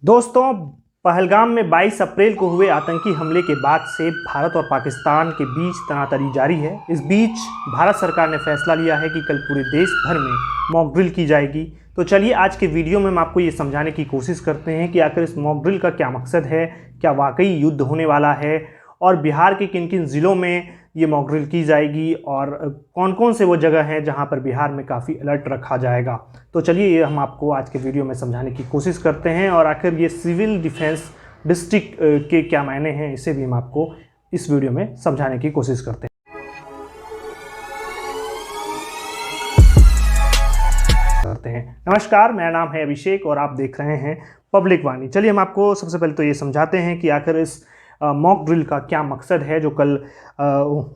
दोस्तों, पहलगाम में 22 अप्रैल को हुए आतंकी हमले के बाद से भारत और पाकिस्तान के बीच तनातनी जारी है। इस बीच भारत सरकार ने फैसला लिया है कि कल पूरे देश भर में मॉक ड्रिल की जाएगी। तो चलिए आज के वीडियो में हम आपको ये समझाने की कोशिश करते हैं कि आखिर इस मॉक ड्रिल का क्या मकसद है, क्या वाकई युद्ध होने वाला है और बिहार के किन किन ज़िलों में ये मॉक ड्रिल की जाएगी और कौन कौन से वो जगह हैं जहां पर बिहार में काफ़ी अलर्ट रखा जाएगा। तो चलिए ये हम आपको आज के वीडियो में समझाने की कोशिश करते हैं और आखिर ये सिविल डिफेंस डिस्ट्रिक्ट के क्या मायने हैं इसे भी हम आपको इस वीडियो में समझाने की कोशिश करते हैं। नमस्कार, मेरा नाम है अभिषेक और आप देख रहे हैं पब्लिक वाणी। चलिए हम आपको सबसे पहले तो ये समझाते हैं कि आखिर इस मॉक ड्रिल का क्या मकसद है जो कल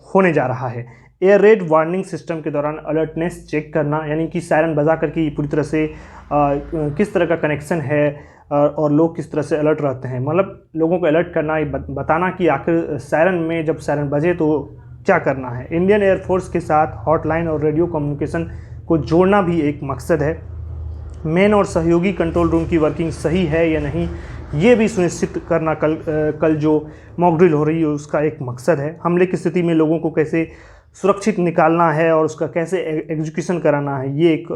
होने जा रहा है। एयर रेड वार्निंग सिस्टम के दौरान अलर्टनेस चेक करना, यानी कि सायरन बजा करके पूरी तरह से किस तरह का कनेक्शन है और लोग किस तरह से अलर्ट रहते हैं, मतलब लोगों को अलर्ट करना, बताना कि आखिर सायरन में जब सायरन बजे तो क्या करना है। इंडियन एयरफोर्स के साथ हॉटलाइन और रेडियो कम्युनिकेशन को जोड़ना भी एक मकसद है। मेन और सहयोगी कंट्रोल रूम की वर्किंग सही है या नहीं, ये भी सुनिश्चित करना कल जो मॉक ड्रिल हो रही है उसका एक मकसद है। हमले की स्थिति में लोगों को कैसे सुरक्षित निकालना है और उसका कैसे एग्जीक्यूशन कराना है, ये एक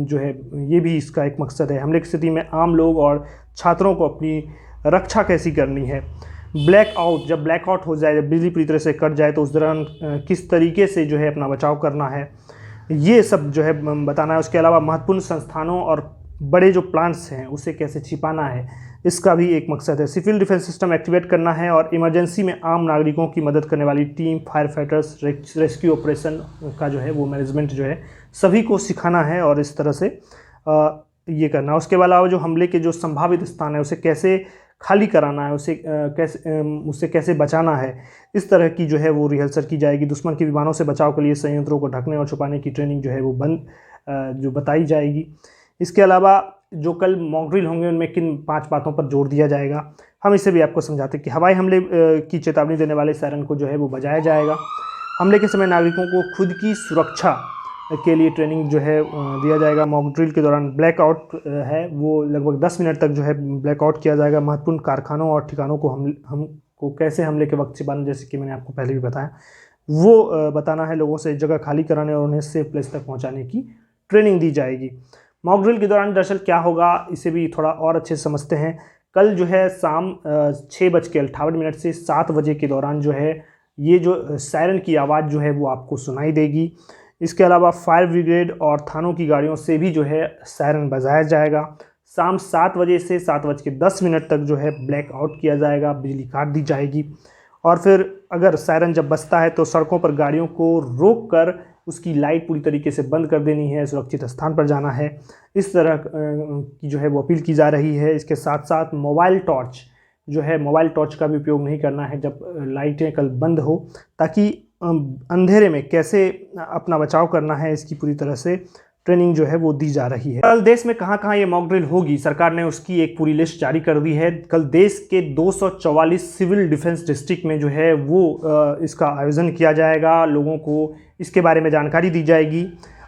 जो है ये भी इसका एक मकसद है। हमले की स्थिति में आम लोग और छात्रों को अपनी रक्षा कैसी करनी है। ब्लैकआउट, जब ब्लैकआउट हो जाए, जब बिजली पूरी तरह से कट जाए तो उस दौरान किस तरीके से जो है अपना बचाव करना है, ये सब जो है बताना है। उसके अलावा महत्वपूर्ण संस्थानों और बड़े जो प्लांट्स हैं उसे कैसे छिपाना है, इसका भी एक मकसद है। सिविल डिफेंस सिस्टम एक्टिवेट करना है और इमरजेंसी में आम नागरिकों की मदद करने वाली team, fire fighters, rescue operation का जो है वो मैनेजमेंट जो है सभी को सिखाना है और इस तरह से ये करना। उसके अलावा जो हमले के जो संभावित स्थान है उसे कैसे खाली कराना है, उससे कैसे बचाना है, इस तरह की जो है वो रिहर्सल की जाएगी। दुश्मन के विमानों से बचाव के लिए संयंत्रों को ढकने और छुपाने की ट्रेनिंग जो है वो जो बताई जाएगी। इसके अलावा जो कल मॉक ड्रिल होंगे उनमें किन 5 बातों पर जोर दिया जाएगा, हम इसे भी आपको समझाते हैं कि हवाई हमले की चेतावनी देने वाले सायरन को जो है वो बजाया जाएगा। हमले के समय नागरिकों को खुद की सुरक्षा के लिए ट्रेनिंग जो है दिया जाएगा। मॉक ड्रिल के दौरान ब्लैकआउट है वो लगभग 10 मिनट तक जो है ब्लैकआउट किया जाएगा। महत्वपूर्ण कारखानों और ठिकानों को हमको कैसे हमले के वक्त छिपाना, जैसे कि मैंने आपको पहले भी बताया, वो बताना है। लोगों से जगह खाली कराने और उन्हें सेफ प्लेस तक पहुँचाने की ट्रेनिंग दी जाएगी। मॉक ड्रिल के दौरान दरअसल क्या होगा इसे भी थोड़ा और अच्छे से समझते हैं। कल जो है शाम 6:58 से 7 बजे के दौरान जो है ये जो सायरन की आवाज़ जो है वो आपको सुनाई देगी। इसके अलावा फायर ब्रिगेड और थानों की गाड़ियों से भी जो है सायरन बजाया जाएगा। शाम 7 बजे से 7:10 तक जो है ब्लैकआउट किया जाएगा, बिजली काट दी जाएगी। और फिर अगर सायरन जब बजता है तो सड़कों पर गाड़ियों को रोक कर उसकी लाइट पूरी तरीके से बंद कर देनी है, सुरक्षित स्थान पर जाना है, इस तरह की जो है वो अपील की जा रही है। इसके साथ साथ मोबाइल टॉर्च का भी उपयोग नहीं करना है जब लाइटें कल बंद हो, ताकि अंधेरे में कैसे अपना बचाव करना है इसकी पूरी तरह से ट्रेनिंग जो है वो दी जा रही है। कल देश में कहाँ कहाँ ये मॉक ड्रिल होगी, सरकार ने उसकी एक पूरी लिस्ट जारी कर दी है। कल देश के 244 सिविल डिफेंस डिस्ट्रिक्ट में जो है वो इसका आयोजन किया जाएगा। लोगों को इसके बारे में जानकारी दी जाएगी।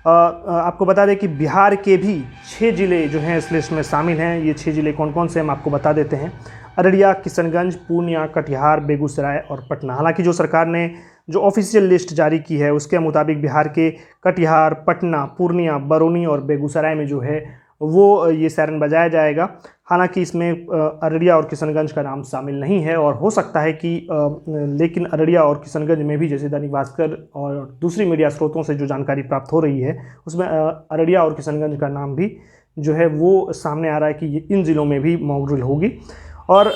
आपको बता दें कि बिहार के भी 6 ज़िले जो हैं इस लिस्ट में शामिल हैं। ये 6 ज़िले कौन कौन से हम आपको बता देते हैं। अररिया, किशनगंज, पूर्णिया, कटिहार, बेगूसराय और पटना। हालांकि जो सरकार ने जो ऑफिशियल लिस्ट जारी की है उसके मुताबिक बिहार के कटिहार, पटना, पूर्णिया, बरौनी और बेगूसराय में जो है वो ये सायरन बजाया जाएगा। हालांकि इसमें अररिया और किशनगंज का नाम शामिल नहीं है और हो सकता है कि लेकिन अररिया और किशनगंज में भी, जैसे दैनिक भास्कर और दूसरी मीडिया स्रोतों से जो जानकारी प्राप्त हो रही है उसमें अररिया और किशनगंज का नाम भी जो है वो सामने आ रहा है कि इन ज़िलों में भी मॉक ड्रिल होगी। और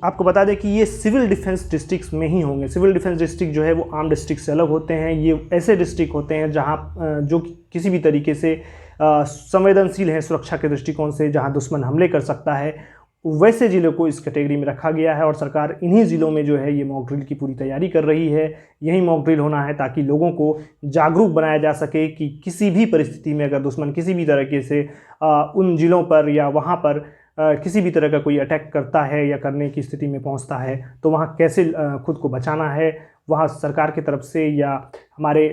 आपको बता दें कि ये सिविल डिफेंस डिस्ट्रिक्ट्स में ही होंगे। सिविल डिफेंस डिस्ट्रिक्ट जो है वो आम डिस्ट्रिक्ट से अलग होते हैं। ये ऐसे डिस्ट्रिक्ट होते हैं जहाँ जो किसी भी तरीके से संवेदनशील है सुरक्षा के दृष्टिकोण से, जहाँ दुश्मन हमले कर सकता है, वैसे ज़िलों को इस कैटेगरी में रखा गया है। और सरकार इन्हीं ज़िलों में जो है ये मॉक ड्रिल की पूरी तैयारी कर रही है। यही मॉक ड्रिल होना है ताकि लोगों को जागरूक बनाया जा सके कि किसी भी परिस्थिति में अगर दुश्मन किसी भी तरीके से उन ज़िलों पर या वहाँ पर किसी भी तरह का कोई अटैक करता है या करने की स्थिति में पहुंचता है तो वहाँ कैसे खुद को बचाना है, वहाँ सरकार की तरफ से या हमारे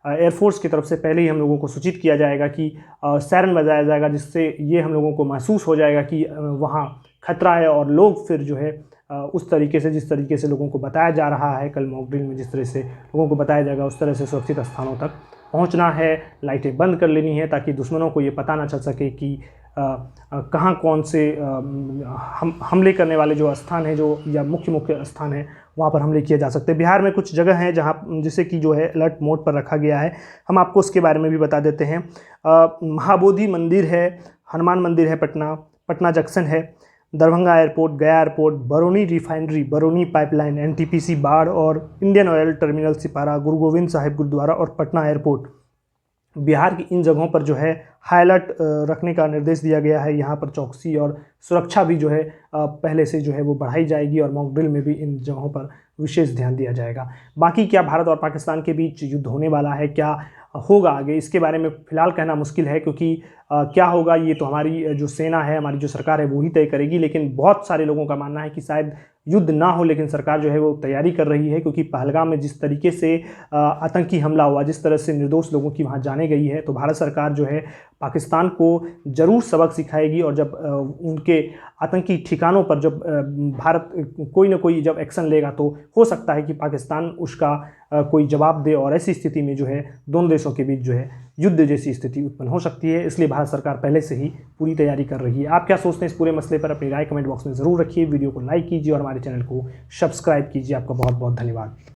एयरफोर्स की तरफ से पहले ही हम लोगों को सूचित किया जाएगा कि सायरन बजाया जाएगा, जिससे ये हम लोगों को महसूस हो जाएगा कि वहाँ खतरा है और लोग फिर जो है उस तरीके से, जिस तरीके से लोगों को बताया जा रहा है कल मॉक ड्रिल में, जिस तरह से लोगों को बताया जाएगा उस तरह से सुरक्षित स्थानों तक पहुंचना है, लाइटें बंद कर लेनी है ताकि दुश्मनों को ये पता ना चल सके कि कहाँ कौन से हमले करने वाले जो स्थान है, जो या मुख्य स्थान है, वहाँ पर हमले किए जा सकते हैं। बिहार में कुछ जगह हैं जहाँ जिसे कि जो है अलर्ट मोड पर रखा गया है, हम आपको उसके बारे में भी बता देते हैं। महाबोधि मंदिर है, हनुमान मंदिर है, पटना जंक्शन है, दरभंगा एयरपोर्ट, गया airport, Barauni refinery, Barauni pipeline, NTPC बाढ़ और इंडियन ऑयल टर्मिनल सिपारा, गुरु गोविंद साहिब गुरुद्वारा और पटना एयरपोर्ट। बिहार की इन जगहों पर जो है हाई अलर्ट रखने का निर्देश दिया गया है। यहाँ पर चौकसी और सुरक्षा भी जो है पहले से जो है वो बढ़ाई जाएगी और मॉक ड्रिल में भी इन जगहों पर विशेष ध्यान दिया जाएगा। बाकी क्या भारत और पाकिस्तान के बीच युद्ध होने वाला है, क्या होगा आगे, इसके बारे में फ़िलहाल कहना मुश्किल है, क्योंकि क्या होगा ये तो हमारी जो सेना है, हमारी जो सरकार है वो ही तय करेगी। लेकिन बहुत सारे लोगों का मानना है कि शायद युद्ध ना हो, लेकिन सरकार जो है वो तैयारी कर रही है, क्योंकि पहलगाम में जिस तरीके से आतंकी हमला हुआ, जिस तरह से निर्दोष लोगों की वहाँ जाने गई है, तो भारत सरकार जो है पाकिस्तान को ज़रूर सबक सिखाएगी। और जब उनके आतंकी ठिकानों पर जब भारत कोई ना कोई जब एक्शन लेगा तो हो सकता है कि पाकिस्तान उसका कोई जवाब दे और ऐसी स्थिति में जो है दोनों देशों के बीच जो है युद्ध जैसी स्थिति उत्पन्न हो सकती है। इसलिए भारत सरकार पहले से ही पूरी तैयारी कर रही है। आप क्या सोचते हैं इस पूरे मसले पर? अपनी राय कमेंट बॉक्स में ज़रूर रखिए। वीडियो को लाइक कीजिए और हमारे चैनल को सब्सक्राइब कीजिए। आपका बहुत बहुत धन्यवाद।